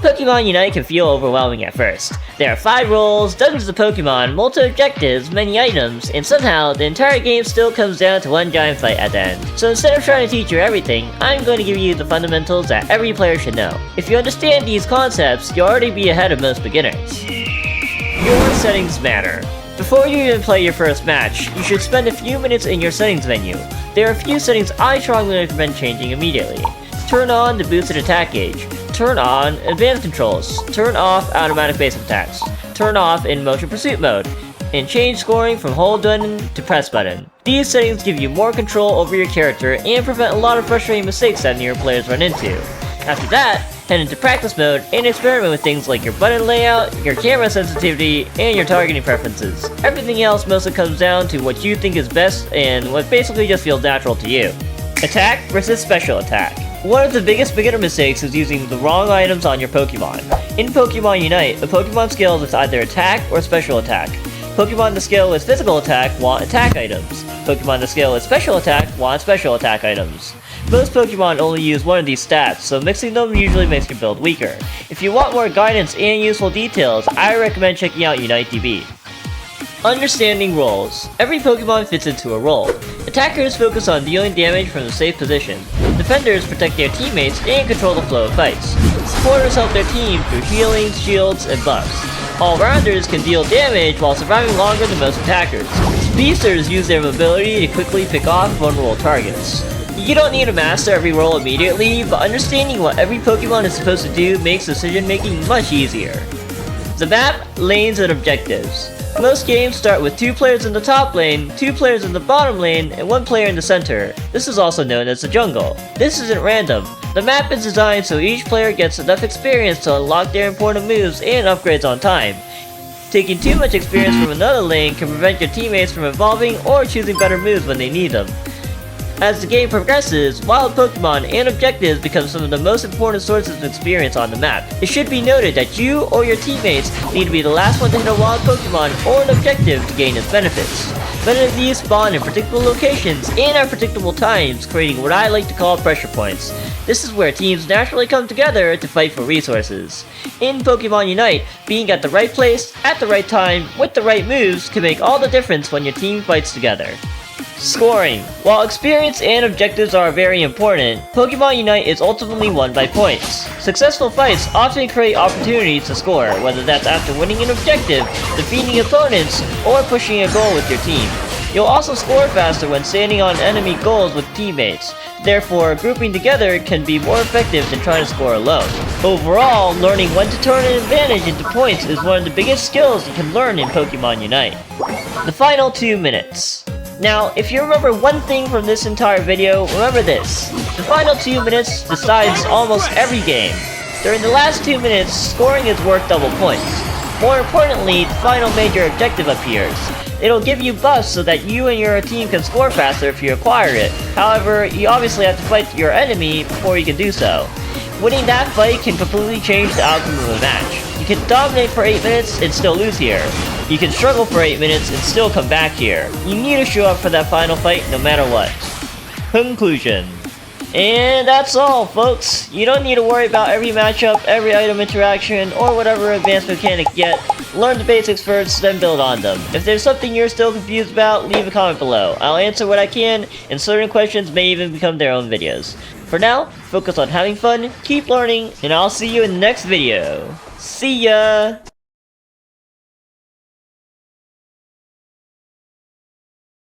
Pokémon UNITE can feel overwhelming at first. There are 5 roles, dozens of Pokémon, multiple objectives, many items, and somehow the entire game still comes down to one giant fight at the end. So instead of trying to teach you everything, I'm going to give you the fundamentals that every player should know. If you understand these concepts, you'll already be ahead of most beginners. Your settings matter. Before you even play your first match, you should spend a few minutes in your settings menu. There are a few settings I strongly recommend changing immediately. Turn on the boosted attack gauge. Turn on advanced controls. Turn off automatic basic attacks. Turn off in motion pursuit mode. And change scoring from hold button to press button. These settings give you more control over your character and prevent a lot of frustrating mistakes that newer players run into. After that, head into practice mode and experiment with things like your button layout, your camera sensitivity, and your targeting preferences. Everything else mostly comes down to what you think is best and what basically just feels natural to you. Attack versus special attack. One of the biggest beginner mistakes is using the wrong items on your Pokemon. In Pokemon UNITE, the Pokemon scales with either attack or special attack. Pokemon that scale with physical attack want attack items. Pokemon that scale with special attack want special attack items. Most Pokemon only use one of these stats, so mixing them usually makes your build weaker. If you want more guidance and useful details, I recommend checking out UNITE DB. Understanding roles. Every Pokemon fits into a role. Attackers focus on dealing damage from a safe position. Defenders protect their teammates and control the flow of fights. Supporters help their team through healing, shields, and buffs. All-rounders can deal damage while surviving longer than most attackers. Speedsters use their mobility to quickly pick off vulnerable targets. You don't need to master every role immediately, but understanding what every Pokemon is supposed to do makes decision making much easier. The map, lanes, and objectives. Most games start with 2 players in the top lane, 2 players in the bottom lane, and 1 player in the center. This is also known as the jungle. This isn't random. The map is designed so each player gets enough experience to unlock their important moves and upgrades on time. Taking too much experience from another lane can prevent your teammates from evolving or choosing better moves when they need them. As the game progresses, wild Pokemon and objectives become some of the most important sources of experience on the map. It should be noted that you or your teammates need to be the last one to hit a wild Pokemon or an objective to gain its benefits. Many of these spawn in predictable locations and at predictable times, creating what I like to call pressure points. This is where teams naturally come together to fight for resources. In Pokemon UNITE, being at the right place, at the right time, with the right moves can make all the difference when your team fights together. Scoring. While experience and objectives are very important, Pokemon UNITE is ultimately won by points. Successful fights often create opportunities to score, whether that's after winning an objective, defeating opponents, or pushing a goal with your team. You'll also score faster when standing on enemy goals with teammates. Therefore, grouping together can be more effective than trying to score alone. Overall, learning when to turn an advantage into points is one of the biggest skills you can learn in Pokemon UNITE. The final 2 minutes. Now, if you remember one thing from this entire video, remember this. The final 2 minutes decides almost every game. During the last 2 minutes, scoring is worth double points. More importantly, the final major objective appears. It'll give you buffs so that you and your team can score faster if you acquire it. However, you obviously have to fight your enemy before you can do so. Winning that fight can completely change the outcome of a match. You can dominate for 8 minutes and still lose here. You can struggle for 8 minutes and still come back here. You need to show up for that final fight no matter what. Conclusion. And that's all, folks. You don't need to worry about every matchup, every item interaction, or whatever advanced mechanic yet. Learn the basics first, then build on them. If there's something you're still confused about, leave a comment below. I'll answer what I can, and certain questions may even become their own videos. For now, focus on having fun, keep learning, and I'll see you in the next video. See ya!